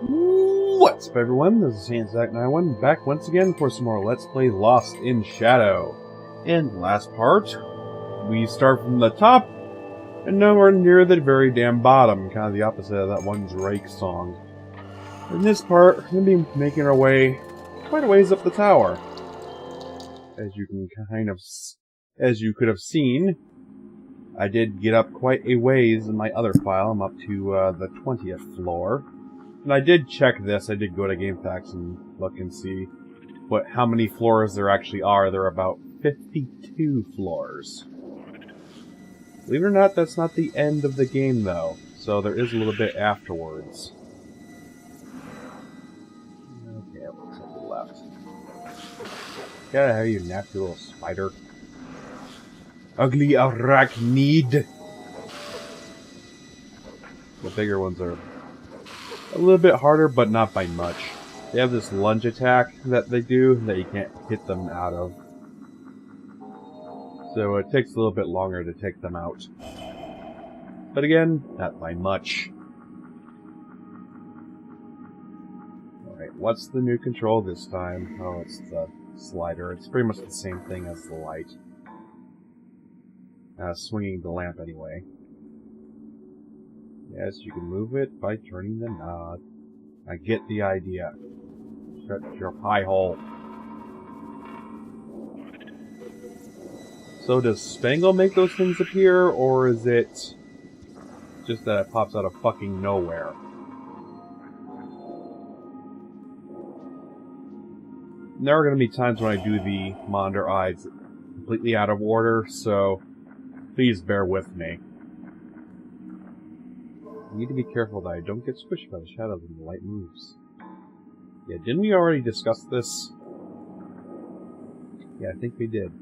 What's up, everyone? This is Saiyan back once again for some more Let's Play Lost in Shadow. In the last part, we start from the top, and now we're near the very damn bottom, kind of the opposite of that one Drake song. In this part, we're going to be making our way quite a ways up the tower. As you could have seen, I did get up quite a ways in my other file. I'm up to the 20th floor. And I did check this. I did go to GameFAQs and look and see how many floors there actually are. There are about 52 floors. Believe it or not, that's not the end of the game, though. So there is a little bit afterwards. Okay, looks like the left. Gotta have you nasty little spider. Ugly arachnid! The bigger ones are a little bit harder, but not by much. They have this lunge attack that they do that you can't hit them out of. So it takes a little bit longer to take them out. But again, not by much. Alright, what's the new control this time? Oh, it's the slider. It's pretty much the same thing as the light. Swinging the lamp anyway. Yes, you can move it by turning the knob. I get the idea. Shut your pie hole. So does Spangle make those things appear, or is it just that it pops out of fucking nowhere? There are going to be times when I do the monitor eyes completely out of order, so please bear with me. I need to be careful that I don't get squished by the shadows when the light moves. Yeah, didn't we already discuss this? Yeah, I think we did.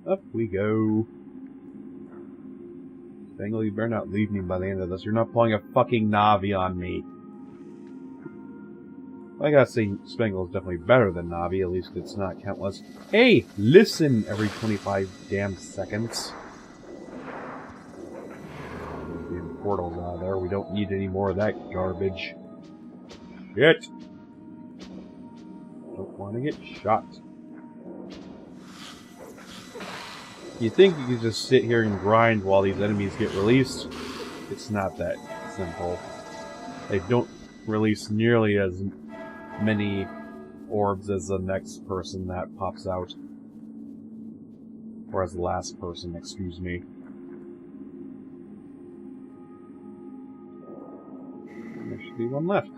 Up we go. Spangle, you better not leave me by the end of this. You're not pulling a fucking Navi on me. I gotta say, Spangle is definitely better than Navi. At least it's not countless. Hey, listen every 25 damn seconds. Portals out of there. We don't need any more of that garbage. Shit! Don't want to get shot. You think you could just sit here and grind while these enemies get released? It's not that simple. They don't release nearly as many orbs as the next person that pops out. Or as the last person, excuse me. There should be one left.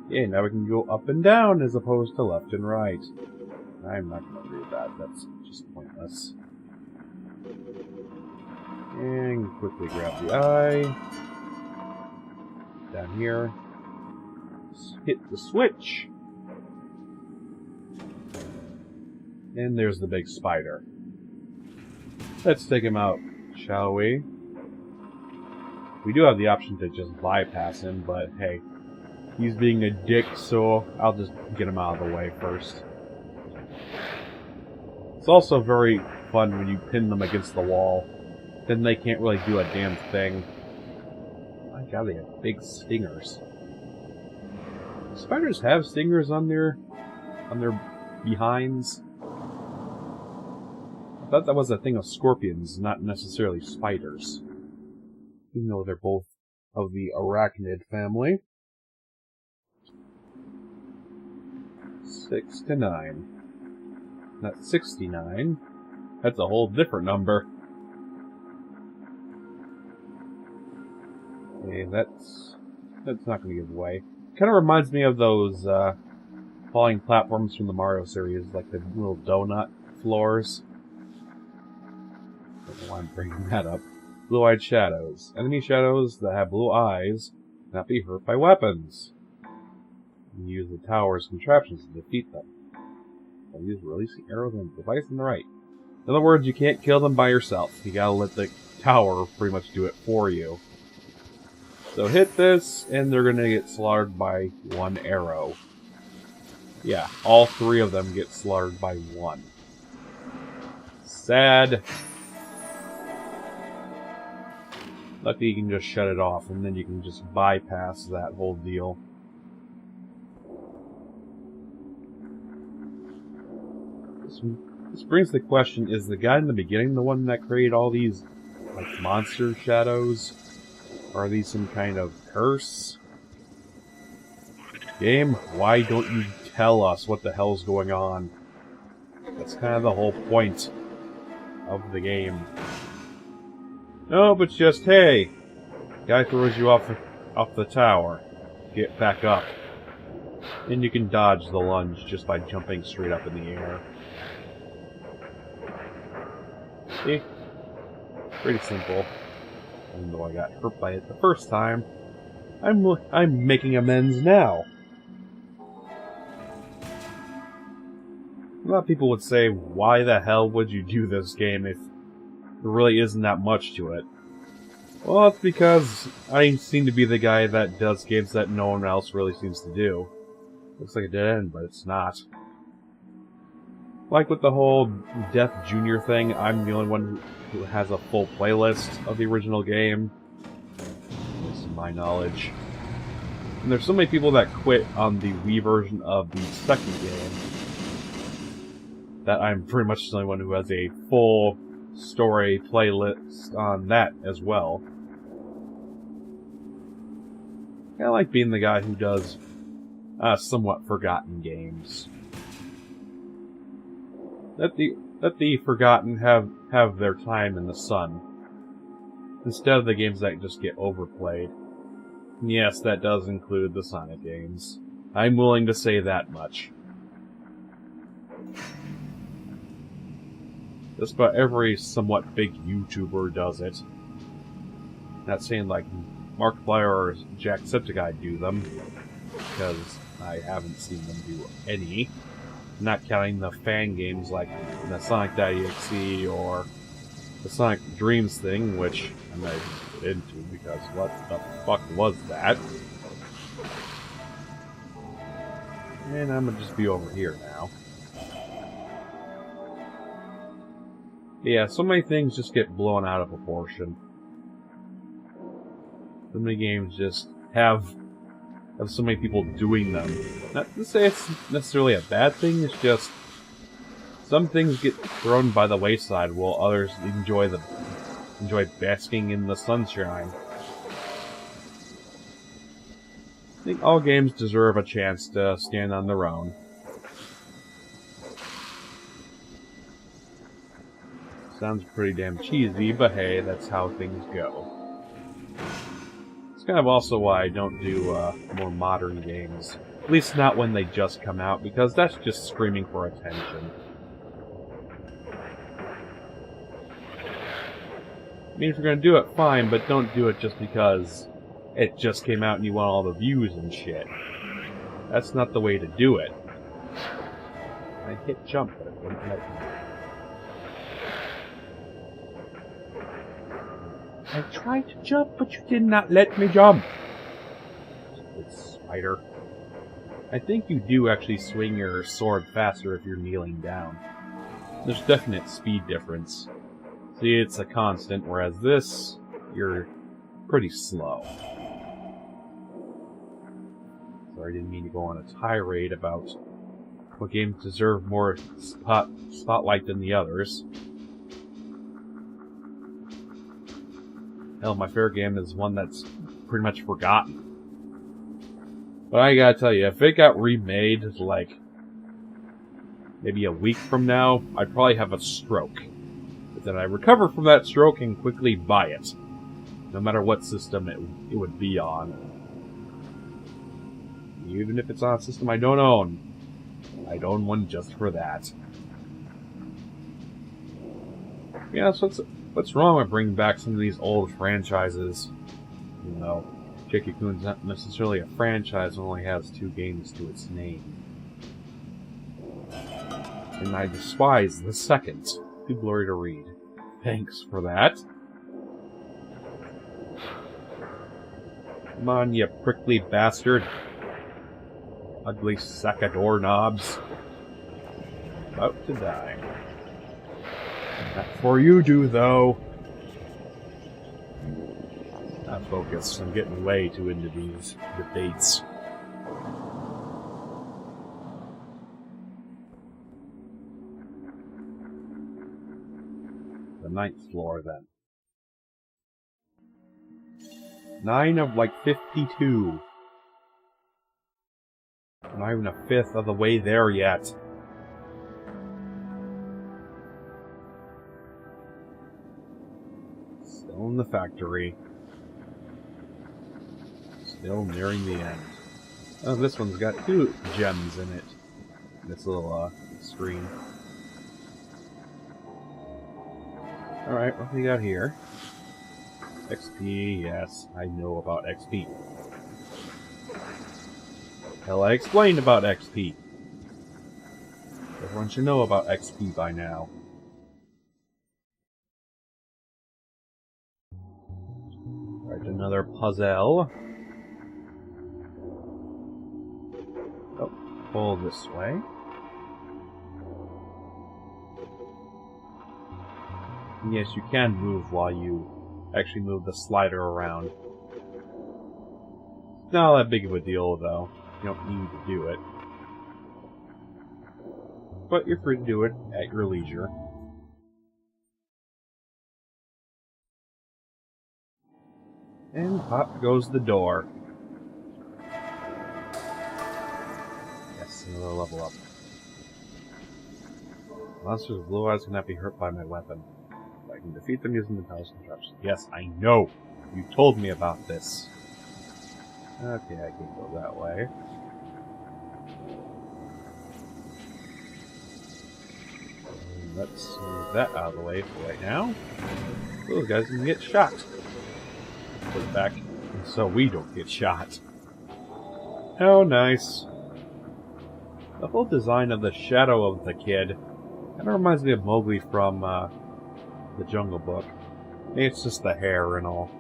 Yeah, now we can go up and down as opposed to left and right. I'm not going to do that. That's just pointless. And quickly grab the eye. Down here. Hit the switch. And there's the big spider. Let's take him out, shall we? We do have the option to just bypass him, but hey, he's being a dick, so I'll just get him out of the way first. It's also very fun when you pin them against the wall. Then they can't really do a damn thing. My god, they have big stingers. Spiders have stingers on their behinds. I thought that was a thing of scorpions, not necessarily spiders. Even though they're both of the arachnid family. 6 to 9. Not 69. That's a whole different number. Okay, that's not going to give away. Kind of reminds me of those falling platforms from the Mario series, like the little donut floors. I don't know why I'm bringing that up. Blue-eyed shadows. Enemy shadows that have blue eyes cannot be hurt by weapons. You use the tower's contraptions to defeat them. I'll use releasing arrows and device on the right. In other words, you can't kill them by yourself. You gotta let the tower pretty much do it for you. So hit this, and they're gonna get slaughtered by one arrow. Yeah, all three of them get slaughtered by one. Sad. Luckily, you can just shut it off, and then you can just bypass that whole deal. This brings the question, is the guy in the beginning the one that created all these, like, monster shadows? Or are these some kind of curse? Game, why don't you tell us what the hell's going on? That's kind of the whole point of the game. No, but just, hey, guy throws you off the tower. Get back up. And you can dodge the lunge just by jumping straight up in the air. See? Pretty simple. Even though I got hurt by it the first time, I'm making amends now. A lot of people would say, why the hell would you do this game if there really isn't that much to it? Well, it's because I seem to be the guy that does games that no one else really seems to do. Looks like a dead end, but it's not. Like with the whole Death Jr. thing, I'm the only one who has a full playlist of the original game. This is my knowledge. And there's so many people that quit on the Wii version of the second game that I'm pretty much the only one who has a full story playlist on that as well. I like being the guy who does somewhat forgotten games. Let the forgotten have their time in the sun, instead of the games that just get overplayed. And yes, that does include the Sonic games. I'm willing to say that much. Just about every somewhat big YouTuber does it. Not saying like Markiplier or Jacksepticeye do them, because I haven't seen them do any. Not counting the fan games like the Sonic.exe or the Sonic Dreams thing, which I'm not even into because what the fuck was that? And I'm gonna just be over here now. Yeah, so many things just get blown out of proportion. So many games just have so many people doing them. Not to say it's necessarily a bad thing, it's just some things get thrown by the wayside while others enjoy basking in the sunshine. I think all games deserve a chance to stand on their own. Sounds pretty damn cheesy, but hey, that's how things go. It's kind of also why I don't do more modern games. At least not when they just come out, because that's just screaming for attention. I mean, if you're gonna do it, fine, but don't do it just because it just came out and you want all the views and shit. That's not the way to do it. I hit jump, but it wouldn't let me. I tried to jump, but you did not let me jump. Stupid spider. I think you do actually swing your sword faster if you're kneeling down. There's definite speed difference. See, it's a constant, whereas this, you're pretty slow. Sorry, I didn't mean to go on a tirade about what games deserve more spotlight than the others. Hell, my favorite game is one that's pretty much forgotten. But I gotta tell you, if it got remade, like, maybe a week from now, I'd probably have a stroke. But then I recover from that stroke and quickly buy it. No matter what system it would be on. Even if it's on a system I don't own. I'd own one just for that. Yeah, so what's wrong with bringing back some of these old franchises? You know, Chicky-Kun's not necessarily a franchise, it only has 2 games to its name. And I despise the second. Too blurry to read. Thanks for that. Come on, you prickly bastard. Ugly sack of doorknobs. About to die. Not before you do, though. focused. I'm getting way too into these debates. The 9th floor, then. 9 of, like, 52. Not even a fifth of the way there yet. Still in the factory. Still nearing the end. Oh, this one's got 2 gems in it. This little, screen. Alright, what do we got here? XP, yes, I know about XP. Hell, I explained about XP. Everyone should know about XP by now. Right, another puzzle. Oh, pull this way. Yes, you can move while you actually move the slider around. Not that big of a deal, though. You don't need to do it. But you're free to do it at your leisure. And pop goes the door. Yes, another level up. Monsters with blue eyes cannot be hurt by my weapon. I can defeat them using the powers contraption. Yes, I know! You told me about this. Okay, I can go that way. Let's move that out of the way for right now. Those guys can get shot. Put it back so we don't get shot. How nice. The whole design of the shadow of the kid kind of reminds me of Mowgli from the Jungle Book. It's just the hair and all.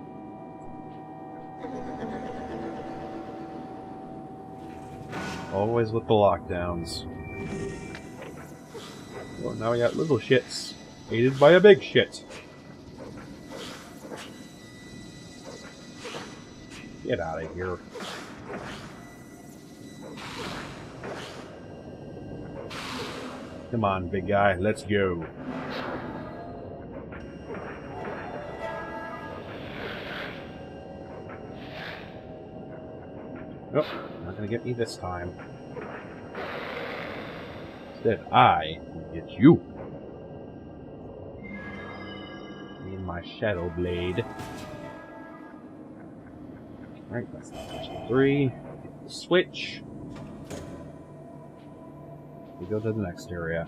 Always with the lockdowns. Well, now we got little shits, aided by a big shit. Get out of here. Come on, big guy, let's go. Nope, not gonna get me this time. Instead, I will get you. Me and my shadow blade. Alright, that's the first 3. Get the switch. We go to the next area.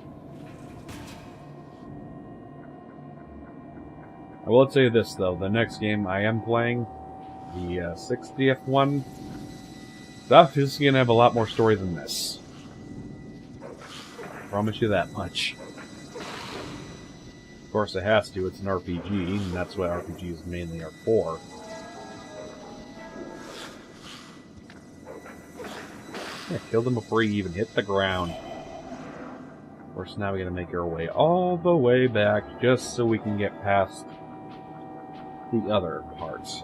I will say this, though. The next game I am playing, the 60th one, that's just gonna have a lot more story than this. Promise you that much. Of course it has to, it's an RPG, and that's what RPGs mainly are for. Yeah, kill them before you even hit the ground. Of course, now we gotta make our way all the way back, just so we can get past the other parts.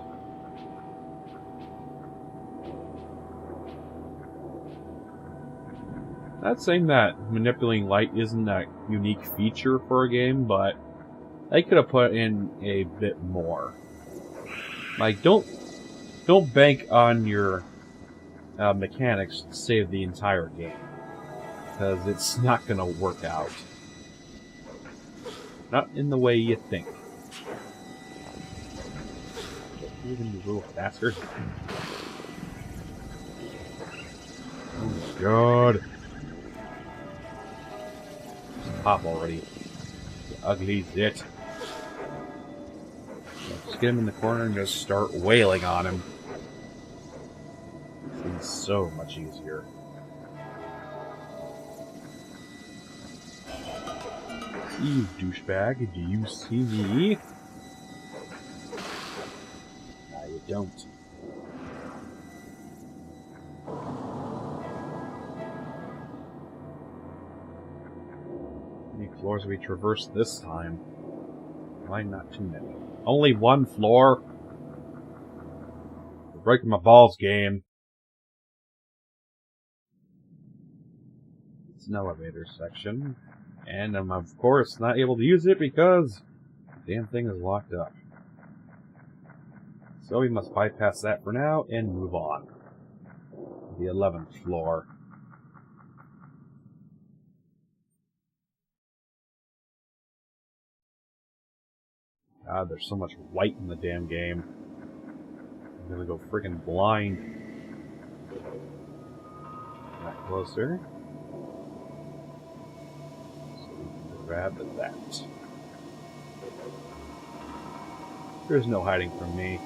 Not saying that manipulating light isn't a unique feature for a game, but I could have put in a bit more. Like, don't bank on your mechanics to save the entire game, because it's not going to work out. Not in the way you think. Even you little bastard. Oh god. Pop already. You ugly zit. Just get him in the corner and just start wailing on him. It's so much easier. You douchebag, do you see me? No, you don't. How many floors have we traversed this time? Why not too many? Only one floor? breaking my balls, game. It's an elevator section. And I'm, of course, not able to use it because the damn thing is locked up. So we must bypass that for now and move on. The 11th floor. God, there's so much white in the damn game. I'm gonna go freaking blind. Back closer. So we can grab that. There's no hiding from me.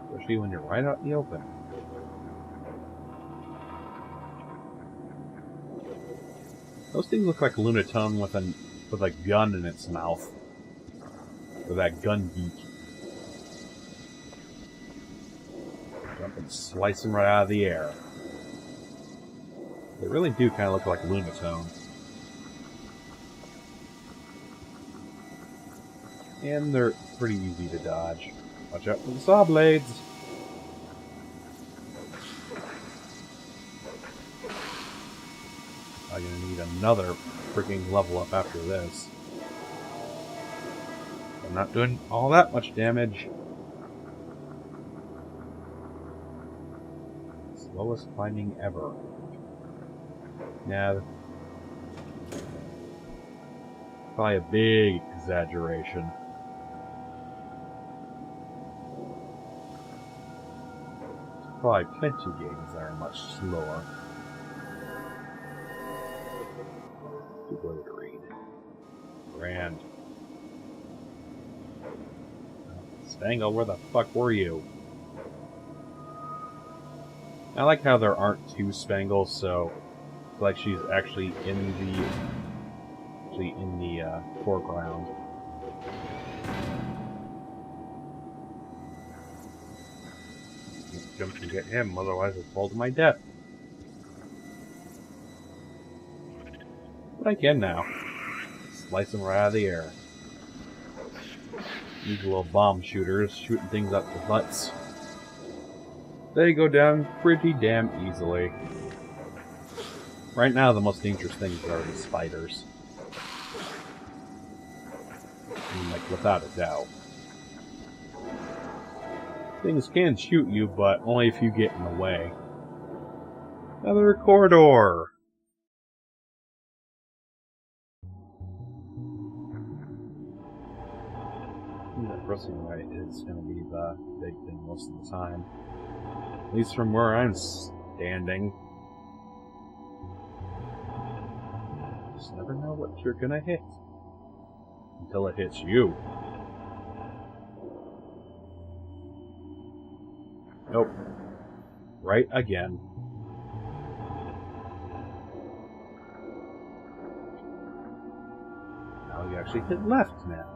Especially when you're right out in the open. Those things look like Lunatone with a gun in its mouth. Or that gun geek. Jump and slice them right out of the air. They really do kind of look like Lunatone. And they're pretty easy to dodge. Watch out for the saw blades. I'm gonna need another freaking level up after this. I'm not doing all that much damage. Slowest climbing ever. Nah. Probably a big exaggeration. There's probably plenty of games that are much slower. Too good to read. Grand. Spangle, where the fuck were you? I like how there aren't two Spangles, so it's like she's actually in the foreground. Jump and get him, otherwise I'll fall to my death. But I can now. Slice him right out of the air. These little bomb shooters shooting things up the butts. They go down pretty damn easily. Right now, the most dangerous things are the spiders. I mean, like, without a doubt. Things can shoot you, but only if you get in the way. Another corridor! Pressing right is going to be the big thing most of the time. At least from where I'm standing. You just never know what you're going to hit. Until it hits you. Nope. Right again. Now you actually hit left now.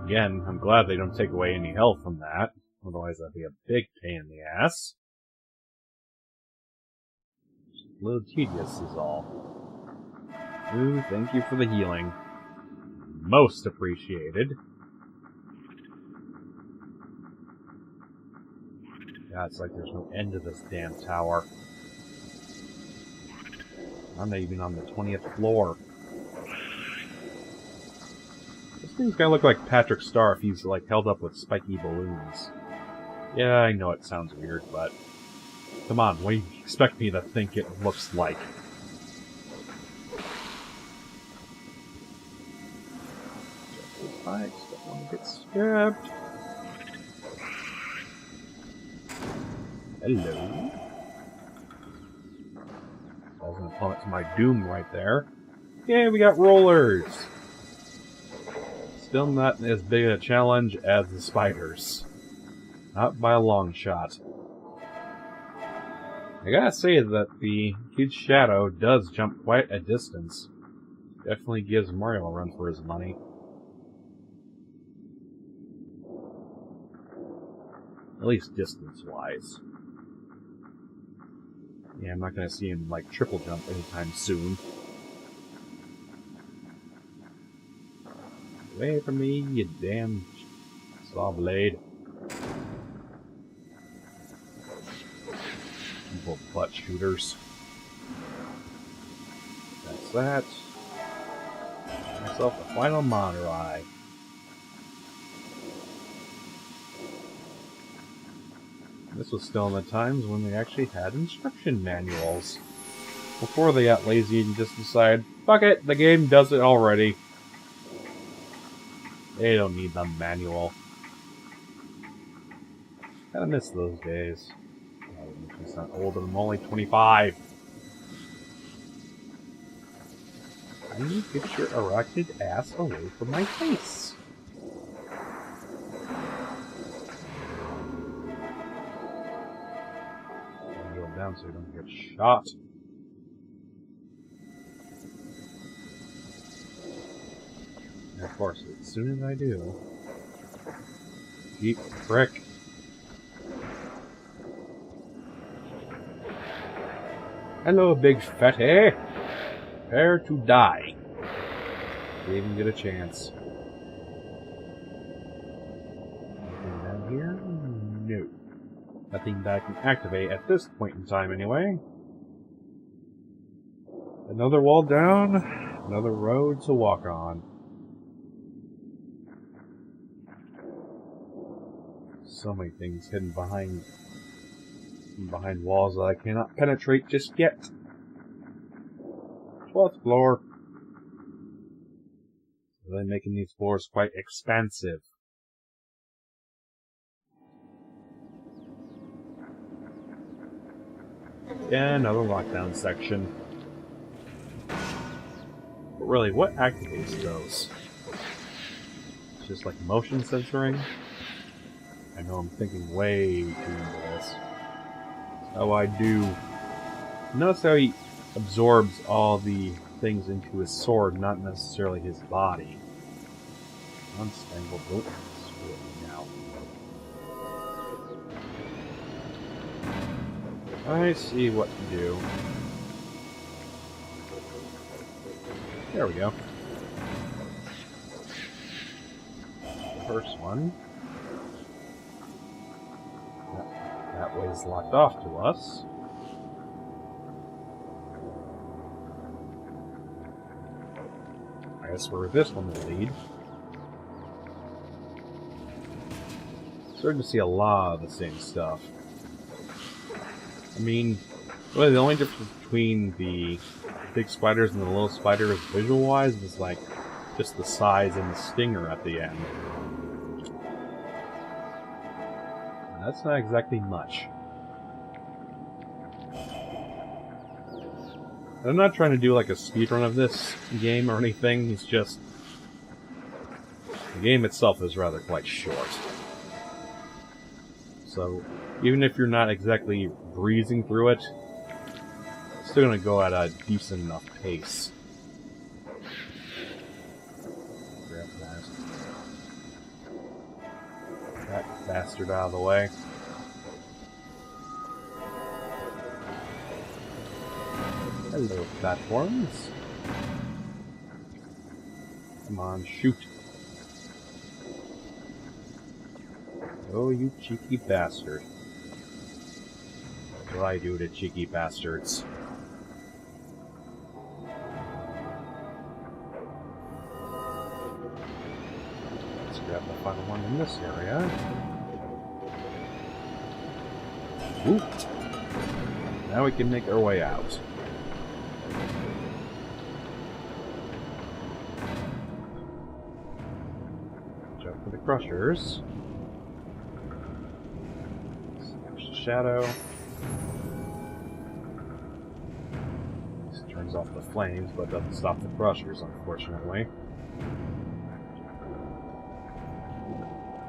Again, I'm glad they don't take away any health from that. Otherwise, that'd be a big pain in the ass. A little tedious is all. Ooh, thank you for the healing. Most appreciated. Yeah, it's like there's no end to this damn tower. I'm not even on the 20th floor. This thing's gonna look like Patrick Star if he's, like, held up with spiky balloons. Yeah, I know it sounds weird, but... Come on, what do you expect me to think it looks like? Just spikes, don't want to get stabbed. Hello. I was gonna plummet to my doom right there. Yeah, we got rollers! Still not as big a challenge as the spiders. Not by a long shot. I gotta say that the kid's shadow does jump quite a distance. Definitely gives Mario a run for his money. At least distance-wise. Yeah, I'm not gonna see him, like, triple jump anytime soon. Away from me, you damn saw blade. Evil butt shooters. That's that. Get myself a final monitor eye. This was still in the times when they actually had instruction manuals. Before they got lazy and just decided, fuck it, the game does it already. They don't need the manual. Kinda miss those days. It's not old, and I'm only 25. How do you get your erected ass away from my face? Go down so you don't get shot. And of course, as soon as I do, eat frick. Hello, big fatty. Prepare to die. Didn't even get a chance. Anything down here? No. Nothing that I can activate at this point in time, anyway. Another wall down, another road to walk on. So many things hidden behind walls that I cannot penetrate just yet. 12th floor. Really making these floors quite expansive. Yeah, another lockdown section. But really, what activates those? It's just like motion censoring? I know I'm thinking way too into this. How I do. Notice how he absorbs all the things into his sword, not necessarily his body. Unstangled. Oh, now. I see what to do. There we go. The first one. That way's locked off to us. I guess where this one will lead. Starting to see a lot of the same stuff. I mean, really the only difference between the big spiders and the little spiders visual-wise is like just the size and the stinger at the end. That's not exactly much. I'm not trying to do like a speedrun of this game or anything, it's just... the game itself is rather quite short. So, even if you're not exactly breezing through it, it's still gonna go at a decent enough pace. Grab that. That bastard out of the way. Hello, platforms. Come on, shoot. Oh, you cheeky bastard. That's what I do to cheeky bastards. Let's grab the final one in this area. Oop. Now we can make our way out. Jump for the crushers. Smash the shadow. This turns off the flames, but doesn't stop the crushers, unfortunately.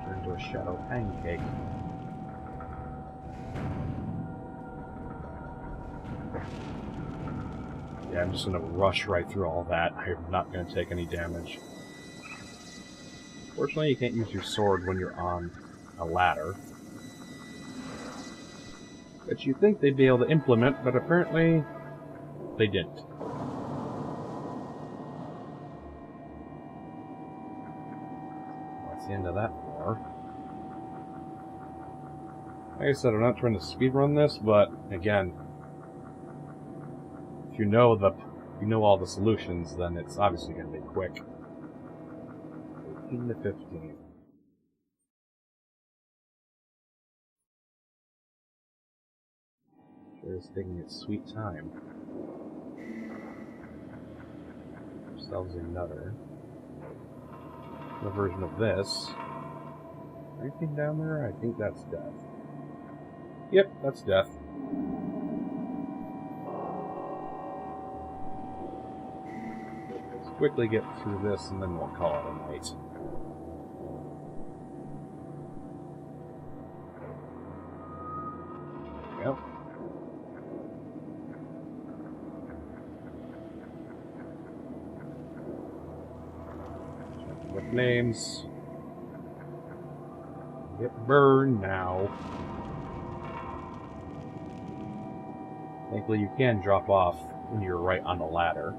Turn into a shadow pancake. Yeah, I'm just gonna rush right through all that. I'm not gonna take any damage. Fortunately, you can't use your sword when you're on a ladder. Which you'd think they'd be able to implement, but apparently they didn't. the end of that floor. Like I said, I'm not trying to speedrun this, but again, if you know all the solutions, then it's obviously going to be quick. 18 to 15. Sure is taking its sweet time. Ourselves another version of this. Anything down there? I think that's death. Yep, that's death. Let's quickly get through this and then we'll call it a night. Yep. With names. Get burned now. Thankfully, you can drop off when you're right on the ladder.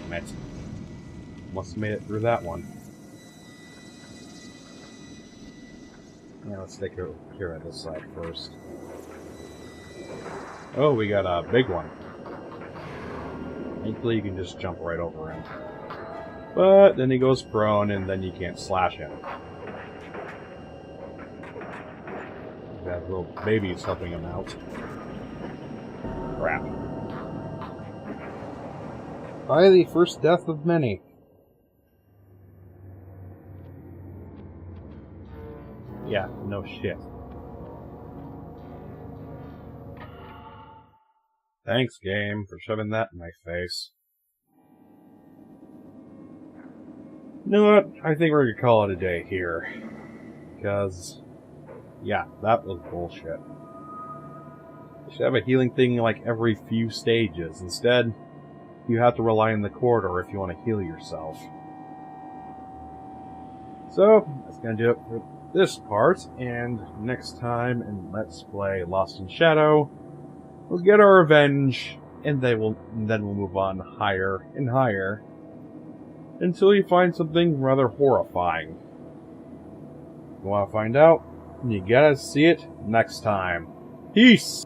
Damn it. Must have made it through that one. Yeah, let's take care of this side first. Oh, we got a big one. Thankfully, you can just jump right over him. But then he goes prone, and then you can't slash him. That little baby's helping him out. Crap. Finally, first death of many. Yeah, no shit. Thanks, game, for shoving that in my face. You know what? I think we're gonna call it a day here. Because, yeah, that was bullshit. You should have a healing thing like every few stages. Instead, you have to rely on the corridor if you want to heal yourself. So, that's gonna do it for this part, and next time in Let's Play Lost in Shadow, we'll get our revenge, and then we'll move on higher and higher, until you find something rather horrifying. You want to find out? You gotta see it next time. Peace!